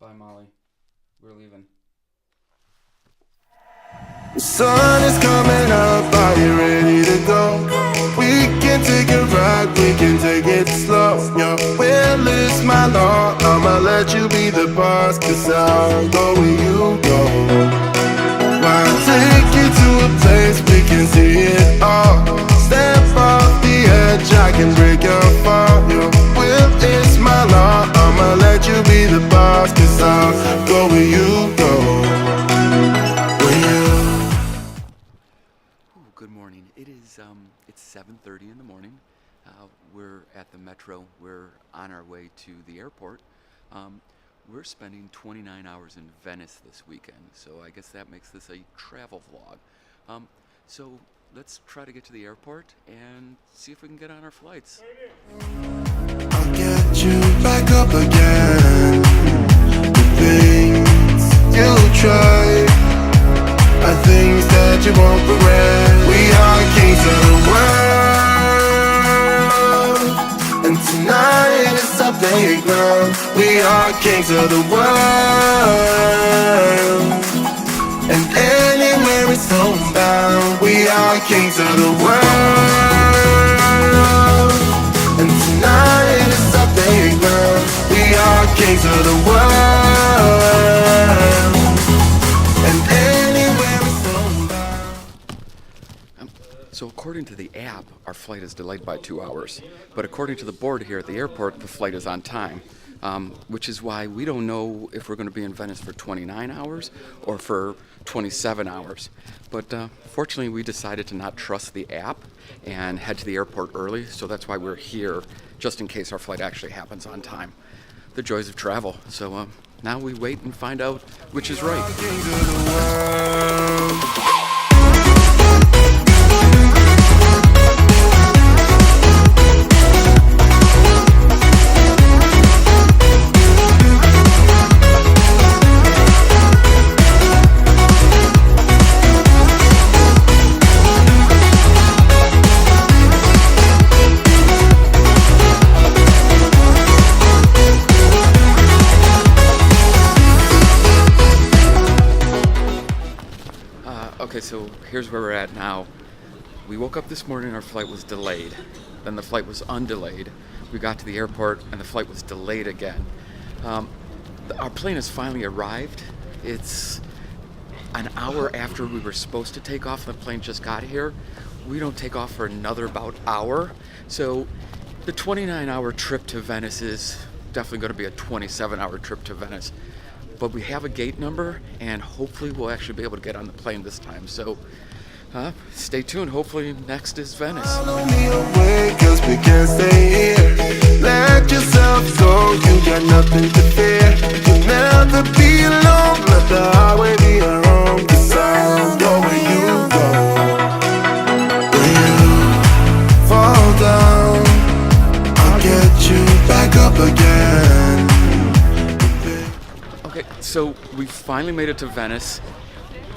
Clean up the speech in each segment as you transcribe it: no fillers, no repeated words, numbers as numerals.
Bye, Molly. We're leaving. The sun is coming up, are you ready to go? We can take it right, we can take it slow. Your will is my law, I'ma let you be the boss, 'cause I'll go where you go. I'll take you to a place we can see it all. Step off the edge, I can break your fall. Your will is my law, I'ma let you be the boss, 'cause I'll go where you go. Good morning. It's 7:30 in the morning. We're at the metro. We're on our way to the airport. We're spending 29 hours in Venice this weekend, so I guess that makes this a travel vlog. So let's try to get to the airport and see if we can get on our flights. I'll get you back up again. The things you try are things that you won't regret. We are kings of the world, and tonight is our playground. We are kings of the world, and anywhere it's homebound. We are kings of the world, and tonight is our playground. We are kings of the world, and anywhere it's homebound. So according to the app, our flight is delayed by 2 hours. But according to the board here at the airport, the flight is on time. Which is why we don't know if we're going to be in Venice for 29 hours or for 27 hours. But fortunately, we decided to not trust the app and head to the airport early, so that's why we're here, just in case our flight actually happens on time. The joys of travel. So now we wait and find out which is right. Okay, so here's where we're at now. We woke up this morning, our flight was delayed. Then the flight was undelayed. We got to the airport and the flight was delayed again. Our plane has finally arrived. It's an hour after we were supposed to take off. The plane just got here. We don't take off for another about hour. So the 29-hour trip to Venice is definitely going to be a 27-hour trip to Venice. But we have a gate number, and hopefully we'll actually be able to get on the plane this time. So stay tuned. Hopefully next is Venice. Follow me away, 'cause we can't stay here. Let yourself go, you got nothing to fear. You'll never be alone, let the highway be your home. 'Cause I'll go where you go. When you fall down, I'll get you back up again. Okay, so we finally made it to Venice.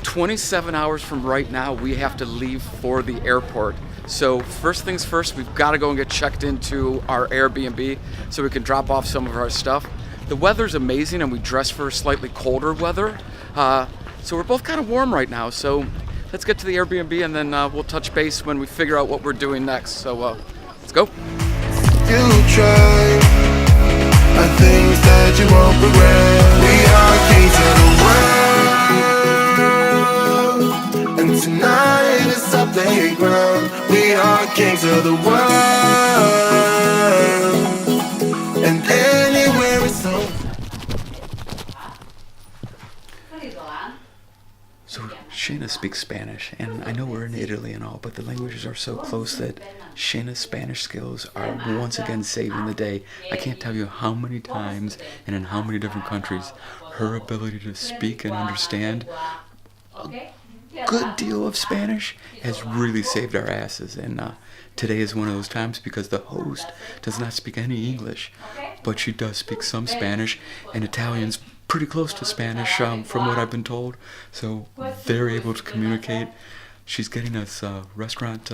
27 hours from right now, we have to leave for the airport. So first things first, we've got to go and get checked into our Airbnb so we can drop off some of our stuff. The weather's amazing, and we dressed for slightly colder weather. So we're both kind of warm right now. So let's get to the Airbnb, and then we'll touch base when we figure out what we're doing next. So let's go. You try are things that you won't regret. We are kings of the world, and tonight is our playground. We are kings of the world, and anywhere it's home. So Shayna speaks Spanish, and I know we're in Italy and all, but the languages are so close that Shayna's Spanish skills are once again saving the day. I can't tell you how many times and in how many different countries her ability to speak and understand a good deal of Spanish has really saved our asses. And today is one of those times because the host does not speak any English, but she does speak some Spanish, and Italian's pretty close to Spanish from what I've been told, so they're able to communicate. She's getting us restaurant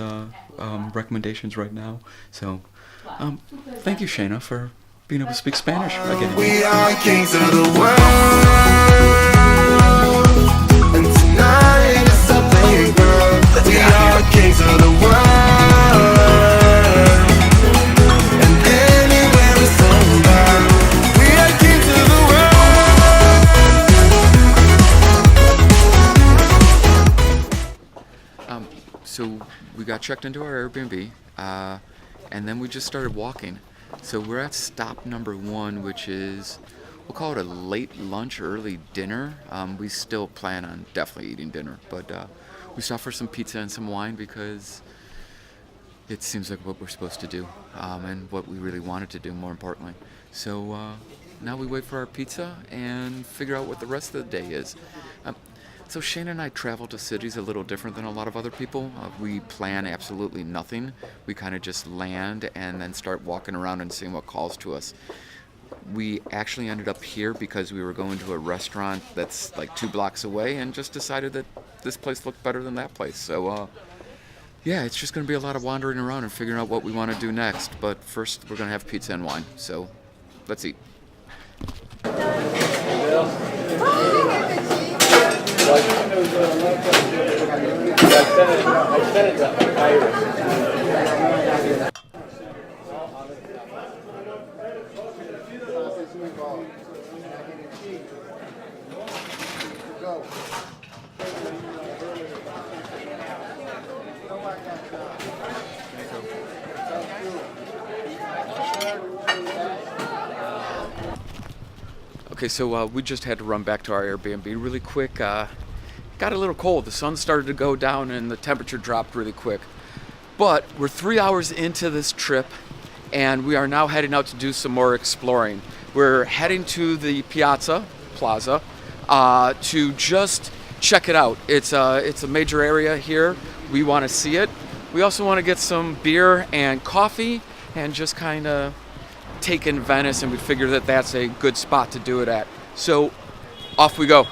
recommendations right now, so thank you, Shayna, for being able to speak Spanish again. We are kings of the world, and tonight is something, girl. We are kings of the world, and anywhere is somehow. We are kings of the world. So we got checked into our Airbnb, and then we just started walking. So we're at stop number 1, which is, we'll call it a late lunch, early dinner. We still plan on definitely eating dinner, but we stopped for some pizza and some wine because it seems like what we're supposed to do, and what we really wanted to do, more importantly. So now we wait for our pizza and figure out what the rest of the day is. So Shane and I travel to cities a little different than a lot of other people. We plan absolutely nothing. We kind of just land and then start walking around and seeing what calls to us. We actually ended up here because we were going to a restaurant that's like 2 blocks away and just decided that this place looked better than that place. So yeah, it's just going to be a lot of wandering around and figuring out what we want to do next. But first, we're going to have pizza and wine. So let's eat. Okay, so we just had to run back to our Airbnb really quick. Got a little cold. The sun started to go down and the temperature dropped really quick. But we're 3 hours into this trip and we are now heading out to do some more exploring. We're heading to the Plaza, to just check it out. It's a major area here. We want to see it. We also want to get some beer and coffee and just kind of take in Venice, and we figure that that's a good spot to do it at. So off we go.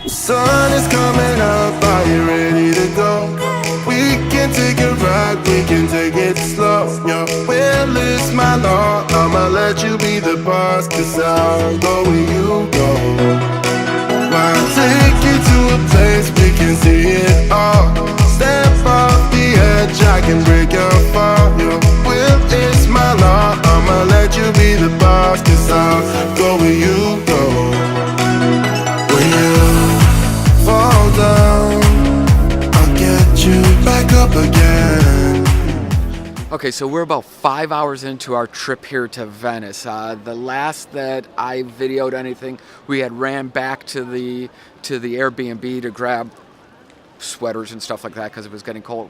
The sun is coming up, are you ready to go? We can take a ride, we can take it slow. Your will is my law, I'ma let you be the boss, 'cause I'll go where you go. I'll take you to a place we can see it all. Step off the edge, I can break your fall. Your will is my law, I'ma let you be the boss, 'cause I'll go where you go. When you fall down, I'll get you back up again. Okay, so we're about 5 hours into our trip here to Venice. The last that I videoed anything, we had ran back to the Airbnb to grab sweaters and stuff like that because it was getting cold.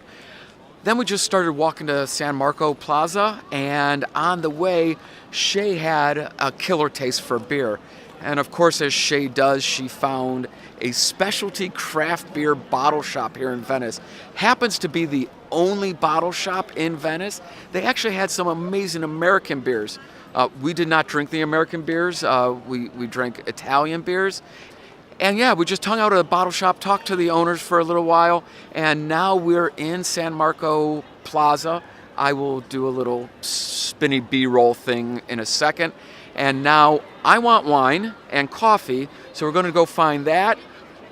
Then we just started walking to San Marco Plaza, and on the way, Shay had a killer taste for beer. And of course, as Shay does, she found a specialty craft beer bottle shop here in Venice. Happens to be the only bottle shop in Venice. They actually had some amazing American beers. We did not drink the American beers. We drank Italian beers. And yeah, we just hung out at a bottle shop, talked to the owners for a little while, and now we're in San Marco Plaza. I will do a little spinny B-roll thing in a second. And now I want wine and coffee, so we're going to go find that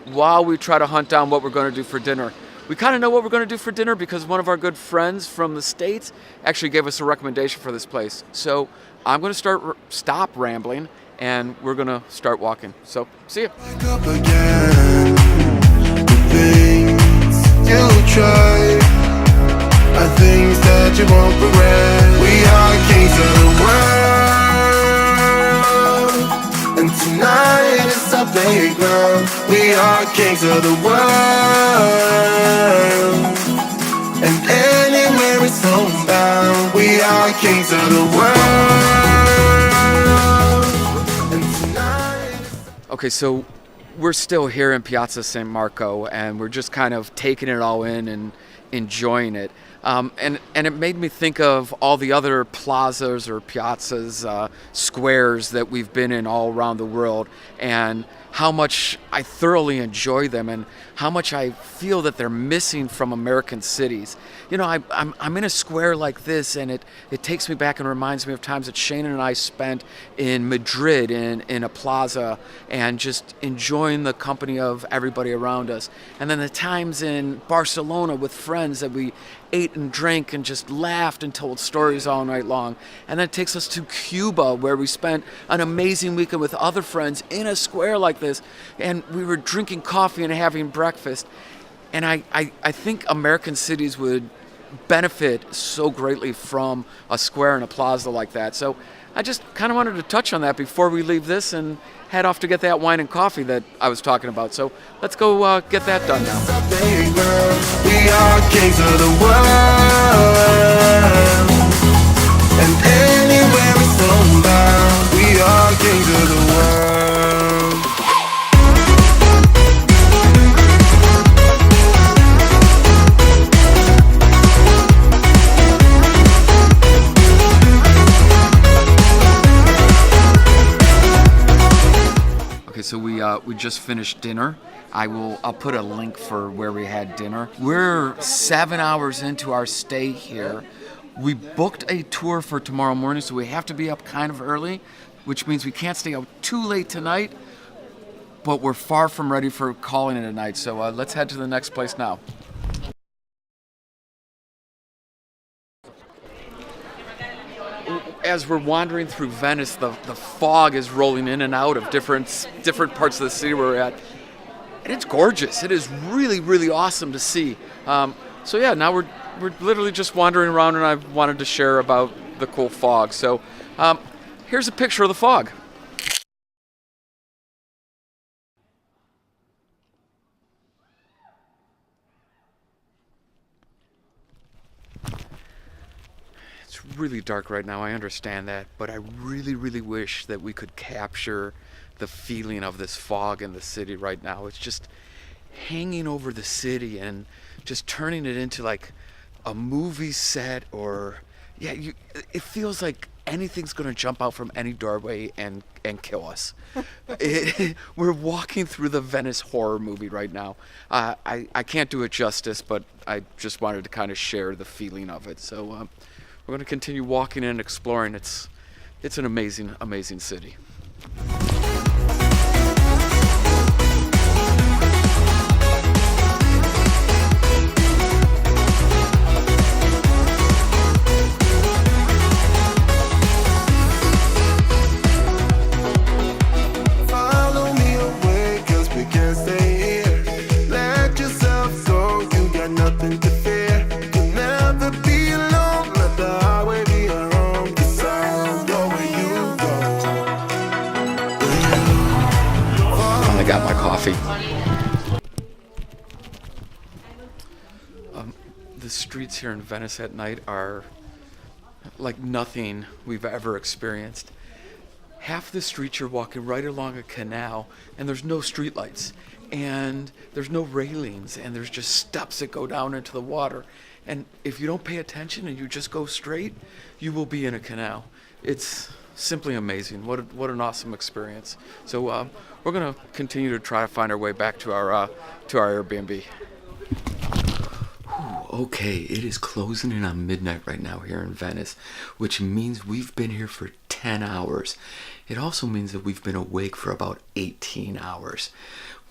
while we try to hunt down what we're going to do for dinner. We kind of know what we're going to do for dinner because one of our good friends from the States actually gave us a recommendation for this place. So I'm going to stop rambling, and we're going to start walking. So, see ya. Back up again. The things you try are things that you won't regret. We are kings of the world, and tonight is our playground. We are kings of the world, and anywhere is homebound. We are kings of the world. Okay, so we're still here in Piazza San Marco, and we're just kind of taking it all in and enjoying it. And it made me think of all the other plazas or piazzas, squares that we've been in all around the world, and how much I thoroughly enjoy them, and how much I feel that they're missing from American cities. You know, I'm in a square like this, and it takes me back and reminds me of times that Shane and I spent in Madrid in a plaza, and just enjoying the company of everybody around us. And then the times in Barcelona with friends that we ate and drank and just laughed and told stories all night long. And then it takes us to Cuba, where we spent an amazing weekend with other friends in a square like this, and we were drinking coffee and having breakfast. And I think American cities would benefit so greatly from a square and a plaza like that. So I just kind of wanted to touch on that before we leave this and head off to get that wine and coffee that I was talking about. So let's go get that done now. We are kings of the world, and anywhere we flow bound, we are kings of the world. Okay, so we just finished dinner. I'll put a link for where we had dinner. We're 7 hours into our stay here. We booked a tour for tomorrow morning, so we have to be up kind of early, which means we can't stay out too late tonight, but we're far from ready for calling it a night. So let's head to the next place now. As we're wandering through Venice, the fog is rolling in and out of different parts of the city where we're at. And it's gorgeous. It is really, really awesome to see. So yeah, now we're literally just wandering around, and I wanted to share about the cool fog. So here's a picture of the fog. It's really dark right now, I understand that, but I really, really wish that we could capture the feeling of this fog in the city right now. It's just hanging over the city and just turning it into like a movie set, or it feels like anything's gonna jump out from any doorway and kill us. We're walking through the Venice horror movie right now. I can't do it justice, but I just wanted to kind of share the feeling of it. So we're going to continue walking and exploring. It's an amazing, amazing city. Follow me away, 'cause we can't stay here. Let yourself go, you got nothing to fear. You'll never be alone, let the highway be your home. 'Cause I'll go where you go. I got my coffee. The streets here in Venice at night are like nothing we've ever experienced. Half the street you're walking right along a canal, and there's no streetlights, and there's no railings, and there's just steps that go down into the water. And if you don't pay attention and you just go straight, you will be in a canal. It's simply amazing. What an awesome experience. So we're gonna continue to try to find our way back to our Airbnb. Okay, it is closing in on midnight right now here in Venice, which means we've been here for 10 hours. It also means that we've been awake for about 18 hours.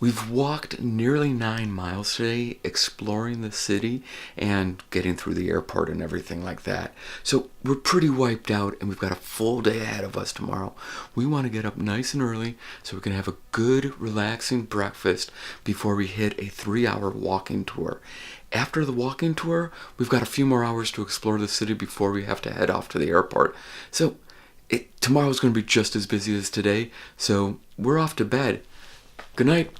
We've walked nearly 9 miles today, exploring the city and getting through the airport and everything like that. So we're pretty wiped out, and we've got a full day ahead of us tomorrow. We want to get up nice and early so we can have a good, relaxing breakfast before we hit a 3-hour walking tour. After the walking tour, we've got a few more hours to explore the city before we have to head off to the airport. So tomorrow's going to be just as busy as today, so we're off to bed. Good night.